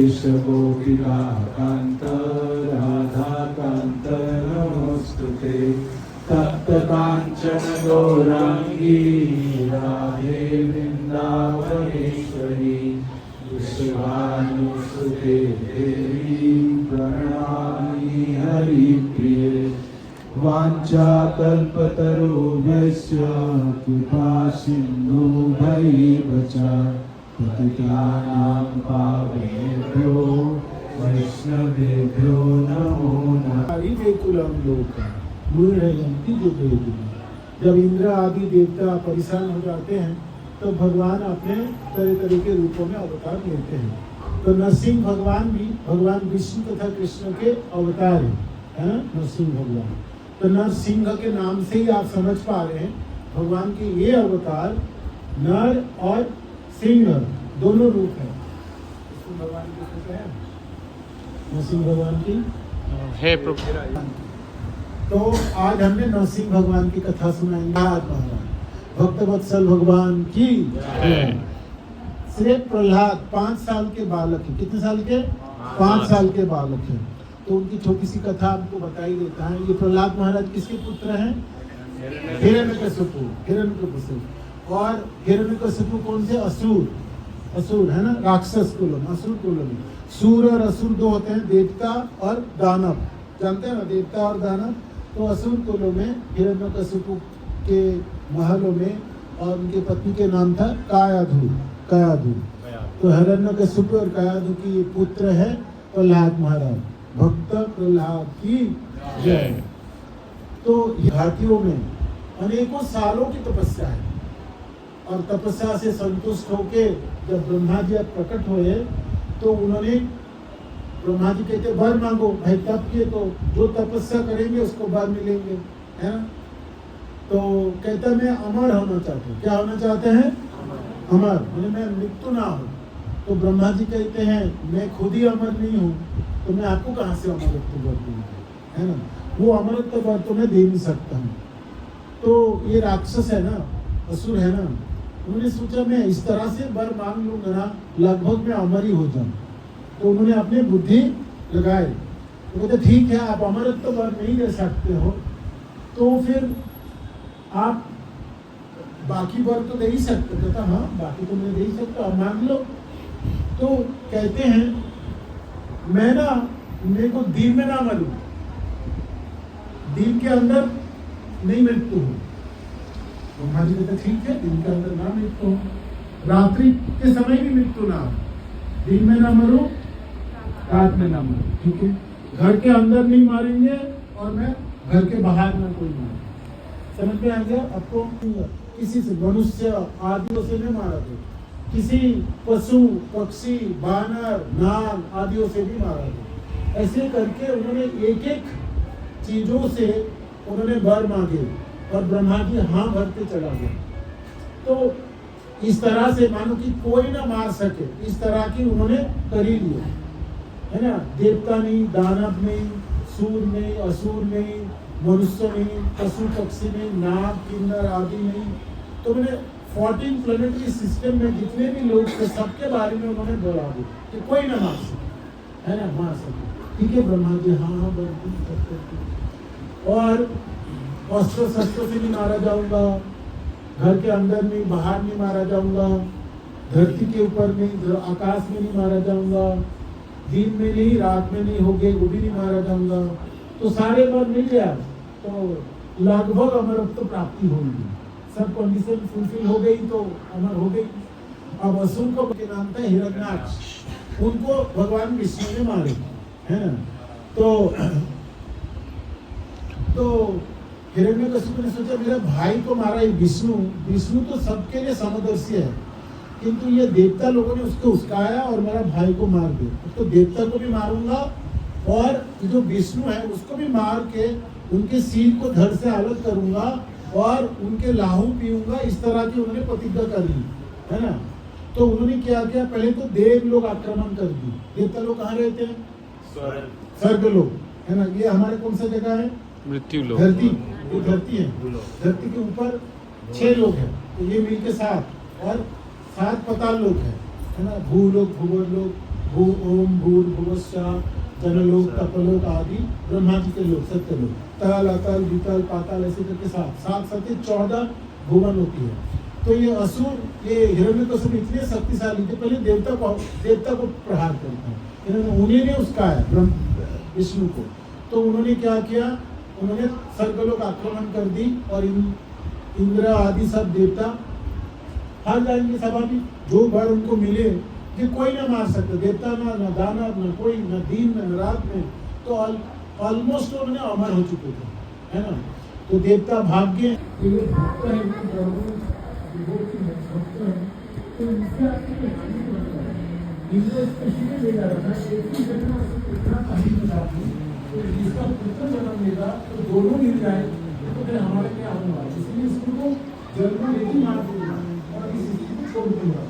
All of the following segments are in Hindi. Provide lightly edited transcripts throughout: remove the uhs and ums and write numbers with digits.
गोपिका कांत राधा कांत नमोस्तुते तप्त कांचन गौरांगी राधे वृंदावनेश्वरी विश्वानुसुते देवी प्रणमामि हरिप्रिये वाञ्छाकल्पतरुभ्यश्च कृपा सिन्धुभ्यैव च पतितानां पावनेभ्यो वैष्णवेभ्यो नमो नमः। हरिवेकुलं लोकं मुह्यन्ति जुगेदुना। जब इंद्र आदि देवता परेशान हो जाते हैं तो भगवान अपने तरह तरह के रूपों में अवतार लेते हैं। तो नरसिंह भगवान भी भगवान विष्णु तथा कृष्ण के अवतार हैं, नरसिंह भगवान। तो नरसिंह के नाम से ही आप समझ पा रहे हैं भगवान के ये अवतार नर और सिंह दोनों रूप है। भगवान की नरसिंह भगवान की है प्रभु। तो आज हमने नरसिंह भगवान की कथा सुनाएंगे। महाराज भक्त वत्सल भगवान की श्री प्रहलाद 5 साल के बालक है। कितने साल के? 5 साल के बालक है। तो उनकी छोटी सी कथा आपको बताई देता है। ये प्रहलाद महाराज किसके पुत्र हैं? हिरण्यकशिपु। और हिरण्यकशिपु कौन से? असुर है ना, राक्षस कुल में, असुर कुल में। सूर और असुर दो होते हैं, देवता और दानव। जानते हैं ना, देवता और दानव। तो असुर कुलों में हिरण्यकशिपु के महलों में, और उनके पत्नी के नाम था कायाधु। तो हिरण्यकशिपु और कायाधु की पुत्र है प्रहलाद महाराज। भक्त प्रहलाद की जय। तो घाटियों में अनेकों सालों की तपस्या है, और तपस्या से संतुष्ट होके जब ब्रह्मा जी प्रकट हुए तो उन्होंने, ब्रह्मा जी कहते वर मांगो। भाई तप किए तो जो तपस्या करेंगे उसको वर मिलेंगे, है ना। तो कहता मैं अमर होना चाहता हूँ। क्या होना चाहते हैं? अमर, मैं मृत्यु ना हूँ। तो ब्रह्मा जी कहते हैं मैं खुद ही अमर नहीं हूँ, तो मैं आपको कहाँ से अमरत्व वर दूंगा, है ना। वो अमरत्व वर तो मैं दे नहीं सकता हूँ। तो ये राक्षस है ना, असुर है ना, उन्होंने सोचा मैं इस तरह से वर मांग लूंगा ना, लगभग मैं अमर ही हो जाऊं। तो उन्होंने अपनी बुद्धि लगाए। तो कहते ठीक है, आप अमरत्व वर नहीं दे सकते हो, तो फिर आप बाकी वर तो दे ही सकते। कहता हाँ, बाकी तो मैं दे ही सकता, आप मांग लो। तो कहते हैं मैं ना, मेरे को दिन में ना मरूं, दिन के अंदर नहीं मृत्यु हो। ब्रह्मा जी कहते ठीक है, दिन के अंदर ना मृत्यु हो, रात्रि के समय भी मृत्यु ना हो, दिन में ना मरूं, रात में ना मरूं, ठीक है। घर के अंदर नहीं मारेंगे और मैं घर के बाहर ना कोई मारे। समझ में आ गया आपको? किसी से, मनुष्य आदियों से नहीं मारा था, किसी पशु पक्षी बानर नाग आदियों से भी मारा था। ऐसे करके उन्होंने एक एक चीजों से उन्होंने वर मांगे, और ब्रह्मा जी हाँ भरते चला गया। तो इस तरह से मानो कि कोई ना मार सके, इस तरह की उन्होंने कर ही लिया, है ना। देवता नहीं, दानव नहीं, सूर नहीं, असुर नहीं, मनुष्य नहीं, पशु पक्षी नहीं, नाग किन्नर आदि नहीं। तो उन्होंने 14 प्लेनेटरी सिस्टम में जितने भी लोग थे सबके बारे में उन्होंने बोला कि कोई ना मार सके, है ना, मार सके। ठीक है, ब्रह्मा जी हाँ बोलते। और अस्त्र शस्त्र से नहीं मारा जाऊंगा, घर के अंदर नहीं, बाहर नहीं मारा जाऊंगा, धरती के ऊपर नहीं, आकाश में नहीं मारा जाऊंगा, दिन में नहीं, रात में नहीं होगे, वो भी नहीं मारा जाऊंगा। तो सारे वर मिल गया, तो लगभग अमरत्व प्राप्ति होगी। सब कंडीशन फुलफिल हो गई तो अमर हो गई। अब असुर को के नाम था हिरण्याक्ष, उनको भगवान विष्णु ने मारे, है ना। तो हिरण्यकशिपु ने सोचा मेरा भाई को मारा विष्णु तो सबके लिए समदर्शी है, किंतु ये देवता लोगों ने उसको उस्काया और मेरा भाई को मार दिया। तो देवता को भी मारूंगा, और जो विष्णु है उसको भी मार के उनके सिर को धड़ से अलग करूंगा, और उनके लाहू पीऊंगा। इस तरह की उन्होंने प्रतिज्ञा कर ली, है ना। तो उन्होंने क्या किया, पहले तो देव लोग आक्रमण कर दिए। देवता लोग कहाँ रहते हैं? स्वर्ग लोग, है ना। ये हमारे कौन सा जगह है? मृत्यु लोग। धरती, ये धरती है, धरती के ऊपर 6 लोग हैं, तो ये मिलके 7, और 7 पाताल लोग हैं, है ना। भूलोक, भूवर लोक, ओम भूर्भुवस्सुः जनलोक तपलोक आदि ब्रह्मा जी के लोक सत्य लोक, तल अतल वितल पाताल ऐसे करके सात सत्य 14 भुवन होती है। तो ये असुर, ये हिरण्यकश्यप इतने शक्तिशाली थे, पहले देवता को प्रहार करते हैं। उन्होंने उसका है ब्रह्म विष्णु को, तो उन्होंने क्या किया, उन्होंने स्वर्गलोक आक्रमण कर दी और इंद्र आदि सब देवता हार जाएंगे स्वाभाविक, जो वर उनको मिले कि कोई ना मार सकते, देवता ना दानव ना कोई, ना दिन ना रात में, तो ऑलमोस्ट उन्होंने अमर हो चुके थे, है ना। तो देवता भाग गए, तो दोनों मिल जाए तो फिर हमारे क्या होगा, इसलिए इसको जल में लेके मार दूंगा और इस स्थिति को छोड़ दूंगा।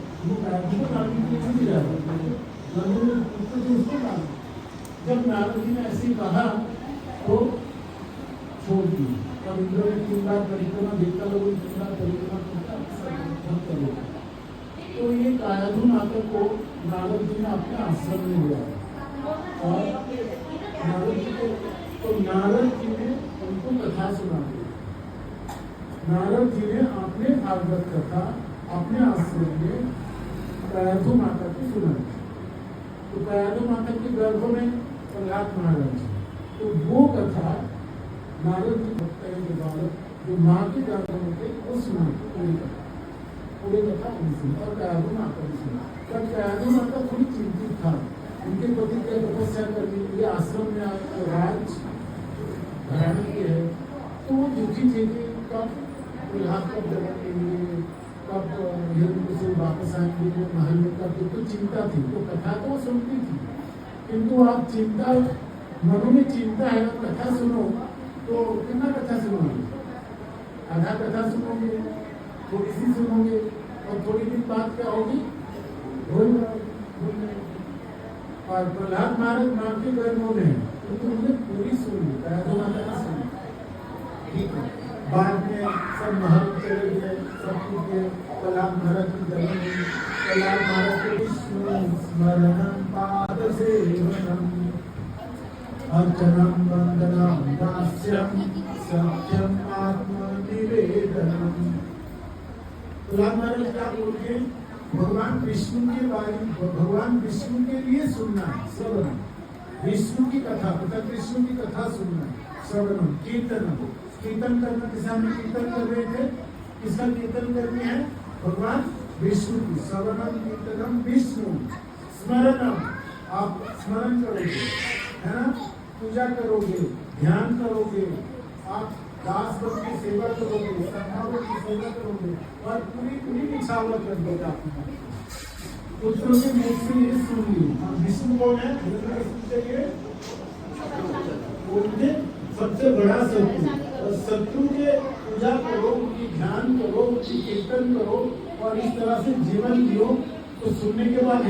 जब नारद जी ने ऐसे कहा तो छोड़ दी, तब इंद्र ने 3 बार परिक्रमा, देवता लोगों ने 3 बार परिक्रमा किया। तो ये कायाधु माता को नारद जी ने अपने आश्रम में लिया और नारद जी ने उनको कथा सुना दी। नारद जी ने अपने भागवत कथा अपने आश्रम में कायाधु माता को सुनाई। तो कायाधु माता के गर्भ में प्रहलाद महाराज, तो वो कथा नारद जी के द्वारा जो माँ के गर्भ में थे वो सुनाई, पूरी कथा उन्हें सुनी और कायाधु माता ने सुना। तब कायाधु माता थोड़ी चिंतित था, उनके पति की तपस्या करने के लिए आश्रम में राज धारण के है, तो वो दुखी थे कि कब प्रहलाद कब जगह लेंगे, कब हिरण्यकश्यप वापस आएंगे महल में, कब, तो चिंता थी। तो कथा तो सुनती थी, किंतु आप चिंता, मनो में चिंता है, कथा सुनो तो कितना कथा सुनोगे, आधा कथा सुनोगे, थोड़ी सी सुनोगे और थोड़ी दिन बाद क्या होगी, और प्रहलाद महाराज माँ के गर्भ में तो उन्हें पूरी सुनी, कायाधु माता ने सुनी, ठीक है। बाद में सब महल चले गए, सब कुछ गए, प्रहलाद महाराज की जन्म हुई। प्रहलाद महाराज के विष्णु स्मरणं पाद सेवनम अर्चनम वंदनम दास्यम सत्यम आत्मनिवेदनम। प्रहलाद महाराज क्या बोलते हैं, भगवान विष्णु के बारे में, भगवान विष्णु के लिए सुनना है, श्रवण, विष्णु की कथा, मतलब विष्णु की कथा सुनना है, श्रवणम, कीर्तनम, कीर्तन करना। किसान में कीर्तन कर रहे थे, किसका कीर्तन करनी है, भगवान विष्णु की, श्रवणम कीर्तनम विष्णु, स्मरणम, आप स्मरण करोगे, है ना, पूजा करोगे, ध्यान करोगे, आप दास बन की सेवा करोगे, संभावों की सेवा करोगे और पूरी निछावर कर दोगे आपने। पुत्रों के मुख से ये सुन ली। और विष्णु कौन है, उनके सबसे बड़ा शत्रु, और शत्रु के पूजा करो, उनकी ध्यान करो, उनकी कीर्तन करो और इस तरह से जीवन जियो। तो सुनने के बाद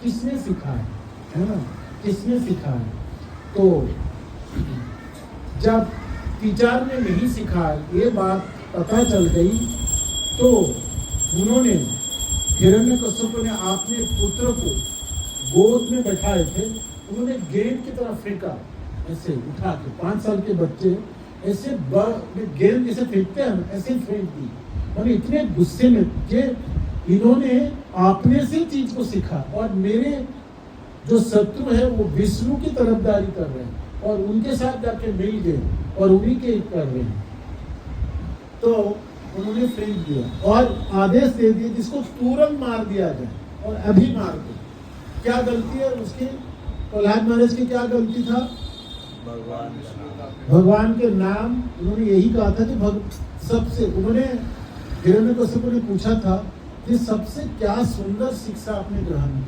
किसने सिखाया है ना, किसने सिखाया, तो जब टीचर ने नहीं सिखाया, ये बात पता चल गई, तो उन्होंने हिरण्यकश्यप ने अपने पुत्र को गोद में बैठाए थे, उन्होंने गेंद की तरफ फेंका, ऐसे उठा के, 5 साल के बच्चे ऐसे गेंद जैसे फेंकते हैं ऐसे फेंक दी। और इतने गुस्से में कि इन्होंने अपने से चीज को सीखा और मेरे जो शत्रु है वो विष्णु की तरफदारी कर रहे हैं और उनके साथ जाके मिल गए और उन्हीं के कर रहे हैं। तो उन्होंने फेंक दिया और आदेश दे दिए जिसको तुरंत मार दिया जाए और अभी मार दो। क्या गलती है उसकी, प्रहलाद महाराज की क्या गलती था, भगवान के नाम, उन्होंने यही कहा था कि सबसे, उन्होंने हिरण्यकश्यप ने पूछा था कि सबसे क्या सुंदर शिक्षा आपने ग्रहण की।